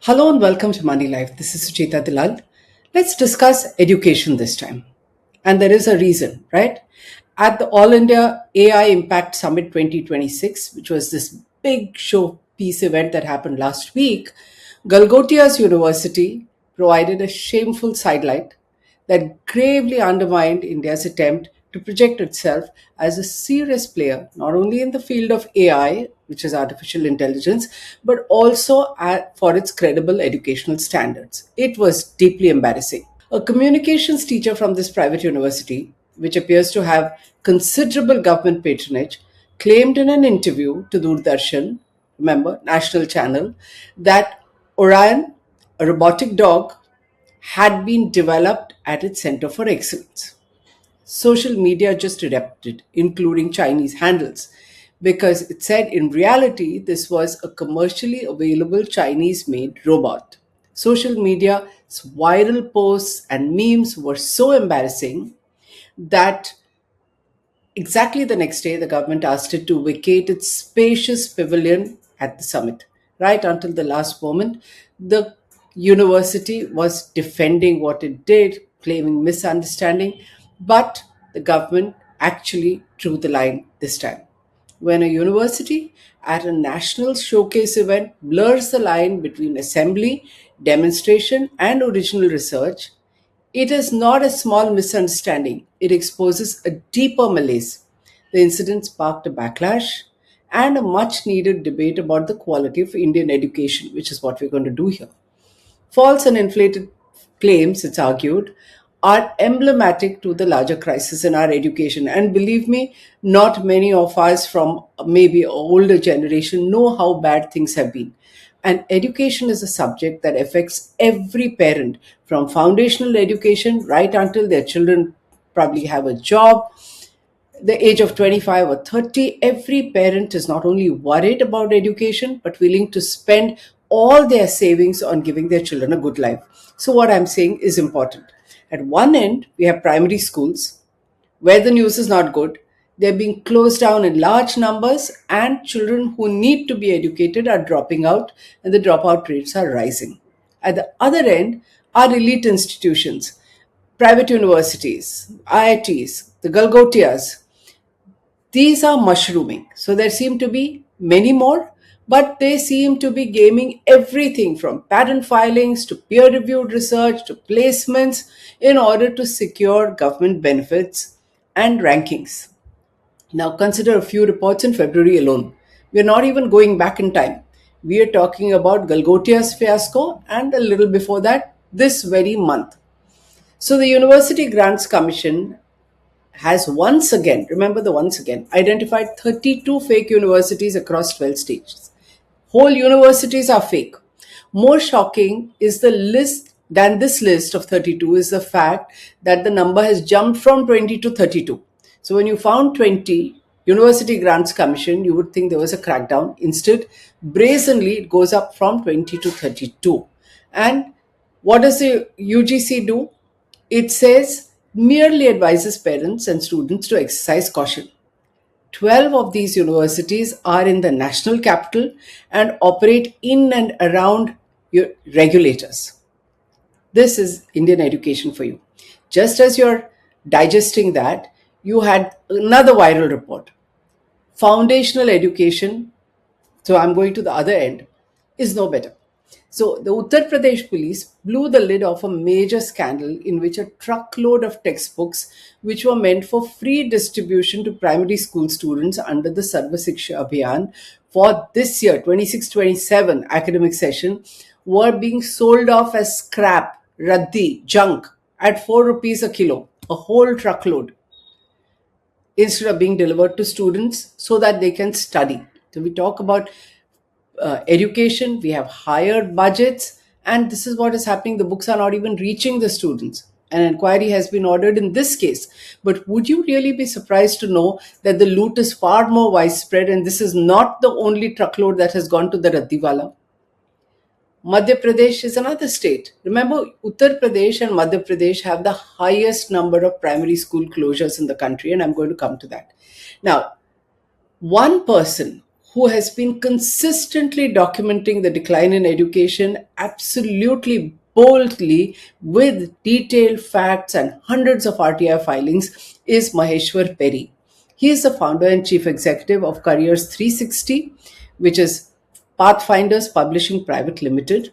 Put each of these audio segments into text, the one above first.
Hello and welcome to Moneylife. This is Sucheta Dalal. Let's discuss education this time. And there is a reason, right? At the All India AI Impact Summit 2026, which was this big showpiece event that happened last week, Galgotias University provided a shameful sidelight that gravely undermined India's attempt to project itself as a serious player, not only in the field of AI, which is artificial intelligence, but also for its credible educational standards. It was deeply embarrassing. A communications teacher from this private university, which appears to have considerable government patronage, claimed in an interview to Doordarshan, remember, national channel, that Orion, a robotic dog, had been developed at its Center for Excellence. Social media just erupted, including Chinese handles, because it said in reality this was a commercially available Chinese made robot. Social media's viral posts and memes were so embarrassing that exactly the next day the government asked it to vacate its spacious pavilion at the summit. Right until the last moment, the university was defending what it did, claiming misunderstanding, but the government actually drew the line this time. When a university at a national showcase event blurs the line between assembly, demonstration, and original research, it is not a small misunderstanding. It exposes a deeper malaise. The incident sparked a backlash and a much needed debate about the quality of Indian education, which is what we're going to do here. False and inflated claims, it's argued, are emblematic to the larger crisis in our education. And believe me, not many of us from maybe an older generation know how bad things have been. And education is a subject that affects every parent from foundational education right until their children probably have a job the age of 25 or 30, every parent is not only worried about education, but willing to spend all their savings on giving their children a good life. So, what I'm saying is important. At one end, we have primary schools where the news is not good. They're being closed down in large numbers, and children who need to be educated are dropping out, and the dropout rates are rising. At the other end are elite institutions, private universities, IITs, the Galgotias, these are mushrooming. So there seem to be many more, but they seem to be gaming everything from patent filings to peer reviewed research to placements in order to secure government benefits and rankings. Now, consider a few reports in February alone. We are not even going back in time. We are talking about Galgotias fiasco and a little before that, this very month. So, the University Grants Commission has once again, remember the once again, identified 32 fake universities across 12 states. Whole universities are fake. More shocking is the list than this list of 32 is the fact that the number has jumped from 20 to 32. So when you found 20, University Grants Commission, you would think there was a crackdown. Instead, brazenly, it goes up from 20 to 32. And what does the UGC do? It says merely advises parents and students to exercise caution. 12 of these universities are in the national capital and operate in and around your regulators. This is Indian education for you. Just as you're digesting that, you had another viral report. Foundational education, so I'm going to the other end, is no better. So the Uttar Pradesh police blew the lid off a major scandal in which a truckload of textbooks, which were meant for free distribution to primary school students under the Sarva Shiksha Abhiyan for this year, 26-27 academic session, were being sold off as scrap, raddi, junk at 4 rupees a kilo, a whole truckload, instead of being delivered to students so that they can study. So we talk about education, we have higher budgets, and this is what is happening. The books are not even reaching the students. An inquiry has been ordered in this case. But would you really be surprised to know that the loot is far more widespread, and this is not the only truckload that has gone to the Raddiwala? Madhya Pradesh is another state. Remember, Uttar Pradesh and Madhya Pradesh have the highest number of primary school closures in the country, and I'm going to come to that. Now, one person who has been consistently documenting the decline in education absolutely boldly with detailed facts and hundreds of RTI filings, is Maheshwar Perry. He is the founder and chief executive of Careers 360, which is Pathfinders Publishing Private Limited.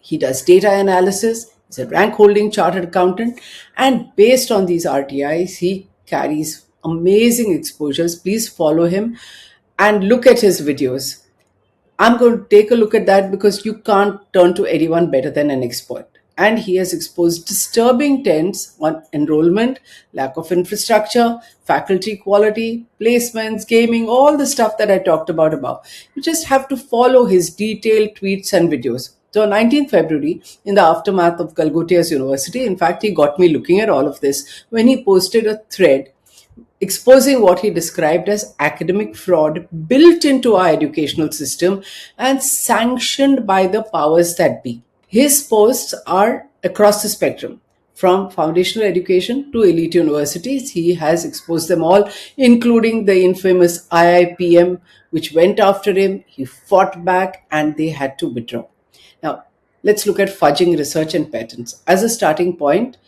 He does data analysis, he's a rank holding chartered accountant, and based on these RTIs, he carries amazing exposures. Please follow him and look at his videos. I'm going to take a look at that because you can't turn to anyone better than an expert. And he has exposed disturbing trends on enrollment, lack of infrastructure, faculty quality, placements, gaming, all the stuff that I talked about above. You just have to follow his detailed tweets and videos. So on 19th February, in the aftermath of Galgotias University, in fact, he got me looking at all of this when he posted a thread exposing what he described as academic fraud built into our educational system and sanctioned by the powers that be. His posts are across the spectrum, from foundational education to elite universities. He has exposed them all, including the infamous IIPM, which went after him. He fought back and they had to withdraw. Now, let's look at fudging research and patents. As a starting point,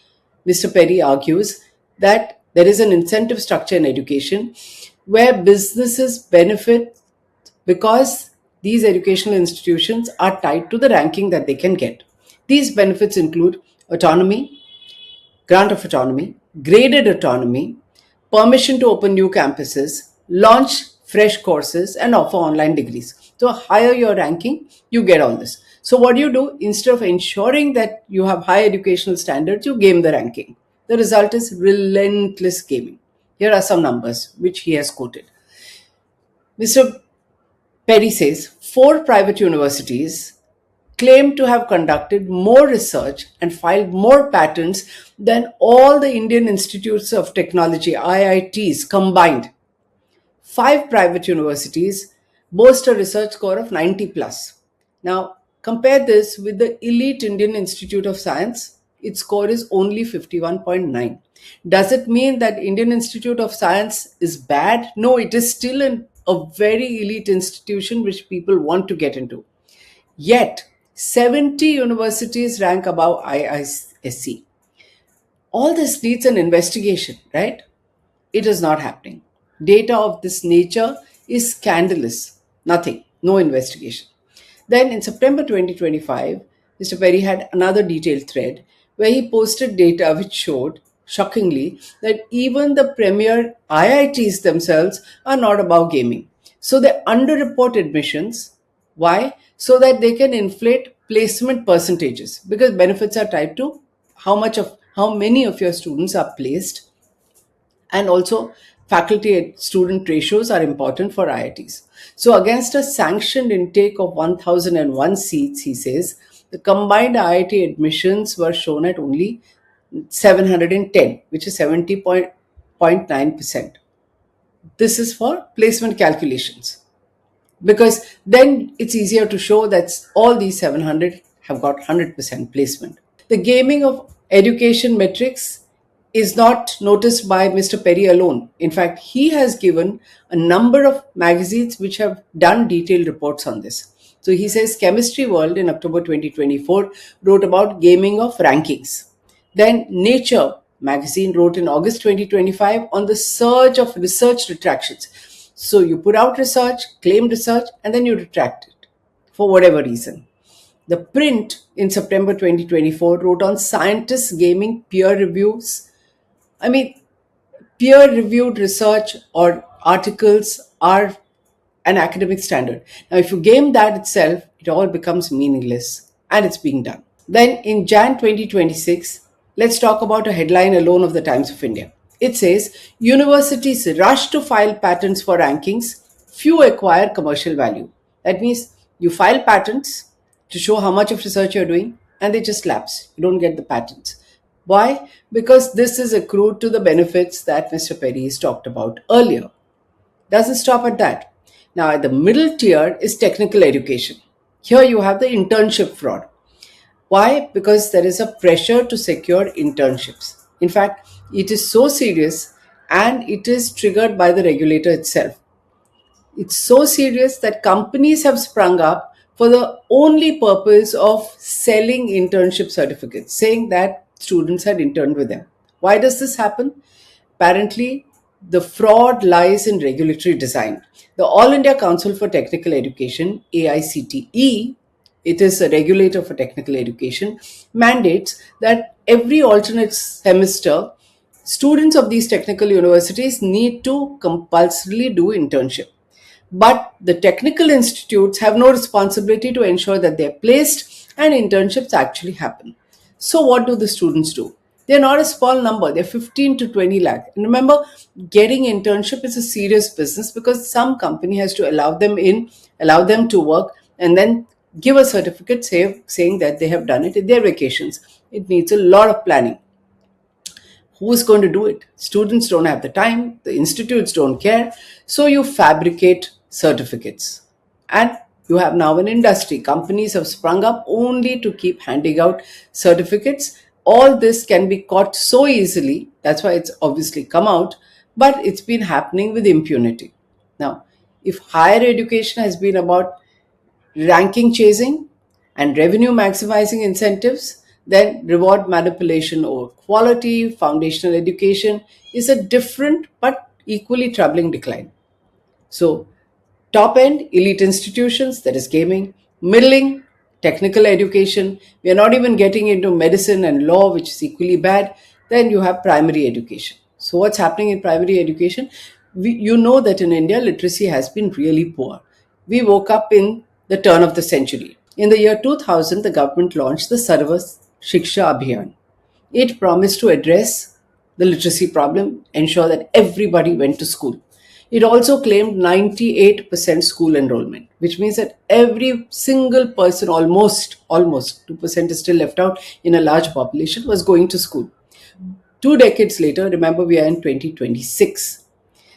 Mr. Perry argues that there is an incentive structure in education where businesses benefit because these educational institutions are tied to the ranking that they can get. These benefits include autonomy, grant of autonomy, graded autonomy, permission to open new campuses, launch fresh courses, and offer online degrees. So, higher your ranking, you get all this. So, what do you do? Instead of ensuring that you have high educational standards, you game the ranking. The result is relentless gaming. Here are some numbers which he has quoted. Mr. Perry says 4 private universities claim to have conducted more research and filed more patents than all the Indian Institutes of Technology, IITs, combined. 5 private universities boast a research score of 90 plus. Now, compare this with the elite Indian Institute of Science. Its score is only 51.9. Does it mean that Indian Institute of Science is bad? No, it is still a very elite institution which people want to get into. Yet, 70 universities rank above IISc. All this needs an investigation, right? It is not happening. Data of this nature is scandalous. Nothing, no investigation. Then in September 2025, Mr. Perry had another detailed thread where he posted data which showed, shockingly, that even the premier IITs themselves are not above gaming. So they underreport admissions. Why? So that they can inflate placement percentages, because benefits are tied to how many of your students are placed, and also faculty student ratios are important for IITs. So against a sanctioned intake of 1001 seats, he says, the combined IIT admissions were shown at only 710, which is 70.9%. This is for placement calculations, because then it's easier to show that all these 700 have got 100% placement. The gaming of education metrics is not noticed by Mr. Perry alone. In fact, he has given a number of magazines which have done detailed reports on this. So he says Chemistry World in October 2024 wrote about gaming of rankings. Then Nature magazine wrote in August 2025 on the surge of research retractions. So you put out research, claim research, and then you retract it for whatever reason. The Print in September 2024 wrote on scientists gaming peer reviews. I mean, peer-reviewed research or articles are an academic standard. Now, if you game that itself, it all becomes meaningless, and it's being done. Then in Jan 2026, let's talk about a headline alone of the Times of India. It says, universities rush to file patents for rankings, few acquire commercial value. That means you file patents to show how much of research you're doing, and they just lapse. You don't get the patents. Why? Because this is accrued to the benefits that Mr. Perry has talked about earlier. Doesn't stop at that. Now, at the middle tier is technical education. Here you have the internship fraud. Why? Because there is a pressure to secure internships. In fact, it is so serious and it is triggered by the regulator itself. It's so serious that companies have sprung up for the only purpose of selling internship certificates, saying that students had interned with them. Why does this happen? Apparently, the fraud lies in regulatory design. The All India Council for Technical Education, AICTE, it is a regulator for technical education, mandates that every alternate semester, students of these technical universities need to compulsorily do internship. But the technical institutes have no responsibility to ensure that they're placed and internships actually happen. So, what do the students do? They're not a small number, they're 15 to 20 lakh. And remember, getting internship is a serious business because some company has to allow them in, allow them to work, and then give a certificate saying that they have done it in their vacations. It needs a lot of planning. Who's going to do it? Students don't have the time, the institutes don't care, so you fabricate certificates. And you have now an industry. Companies have sprung up only to keep handing out certificates. All this can be caught so easily, that's why it's obviously come out, but it's been happening with impunity. Now, if higher education has been about ranking chasing and revenue maximizing incentives, then reward manipulation over quality, foundational education is a different but equally troubling decline. So, top end, elite institutions, that is gaming, middling, technical education. We are not even getting into medicine and law, which is equally bad. Then you have primary education. So, what's happening in primary education? You know that in India, literacy has been really poor. We woke up in the turn of the century. In the year 2000, the government launched the Sarva Shiksha Abhiyan. It promised to address the literacy problem, ensure that everybody went to school. It also claimed 98% school enrollment, which means that every single person, almost 2% is still left out in a large population, was going to school. 2 decades later, remember we are in 2026.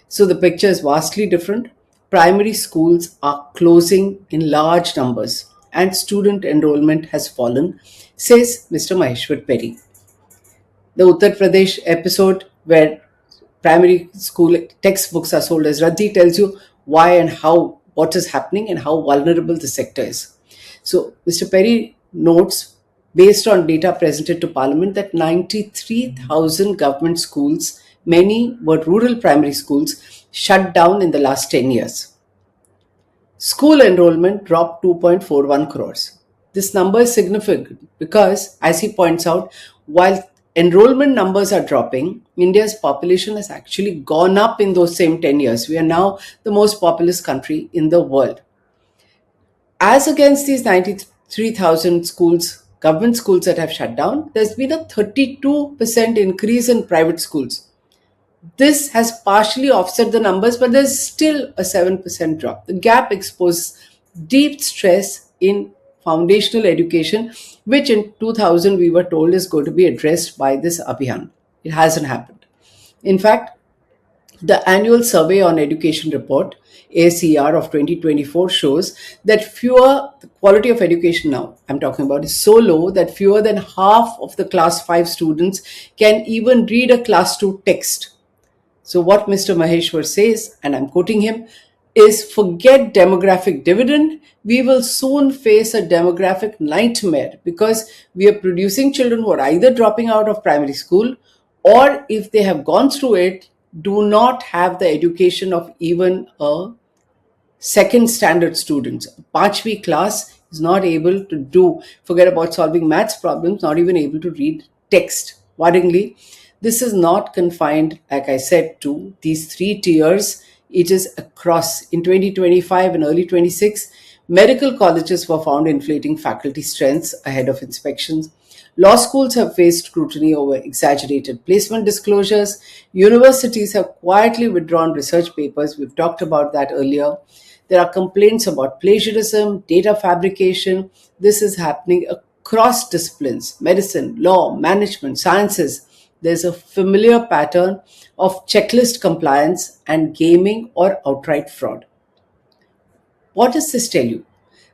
So the picture is vastly different. Primary schools are closing in large numbers and student enrollment has fallen, says Mr. Maheshwar Perry. The Uttar Pradesh episode where primary school textbooks are sold as Radhi tells you why and how, what is happening and how vulnerable the sector is. So Mr. Perry notes, based on data presented to Parliament, that 93,000 government schools, many were rural primary schools, shut down in the last 10 years. School enrollment dropped 2.41 crores. This number is significant because, as he points out, while enrollment numbers are dropping, India's population has actually gone up in those same 10 years. We are now the most populous country in the world. As against these 93,000 schools, government schools that have shut down, there's been a 32% increase in private schools. This has partially offset the numbers, but there's still a 7% drop. The gap exposes deep stress in foundational education, which in 2000 we were told is going to be addressed by this Abhiyan. It hasn't happened. In fact, the annual survey on education report, ASER of 2024, shows that the quality of education now, I'm talking about, is so low that fewer than half of the class 5 students can even read a class 2 text. So what Mr. Maheshwar says, and I'm quoting him, is forget demographic dividend. We will soon face a demographic nightmare because we are producing children who are either dropping out of primary school or, if they have gone through it, do not have the education of even a second standard students. A Panchvi class is not able to forget about solving maths problems, not even able to read text. Worryingly, this is not confined, like I said, to these 3 tiers. It is across. In 2025 and early 26, medical colleges were found inflating faculty strengths ahead of inspections. Law schools have faced scrutiny over exaggerated placement disclosures. Universities have quietly withdrawn research papers. We've talked about that earlier. There are complaints about plagiarism, data fabrication. This is happening across disciplines: medicine, law, management, sciences. There's a familiar pattern of checklist compliance and gaming or outright fraud. What does this tell you?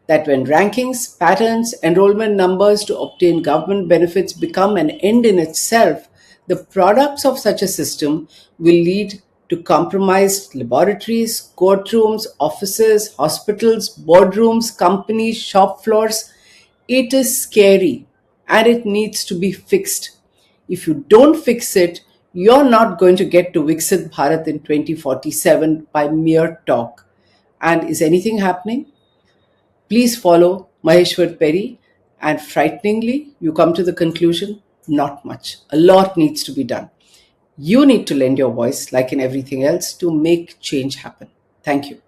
That when rankings, patterns, enrollment numbers to obtain government benefits become an end in itself, the products of such a system will lead to compromised laboratories, courtrooms, offices, hospitals, boardrooms, companies, shop floors. It is scary and it needs to be fixed. If you don't fix it, you're not going to get to Viksit Bharat in 2047 by mere talk. And is anything happening? Please follow Maheshwar Perry, and frighteningly, you come to the conclusion not much. A lot needs to be done. You need to lend your voice, like in everything else, to make change happen. Thank you.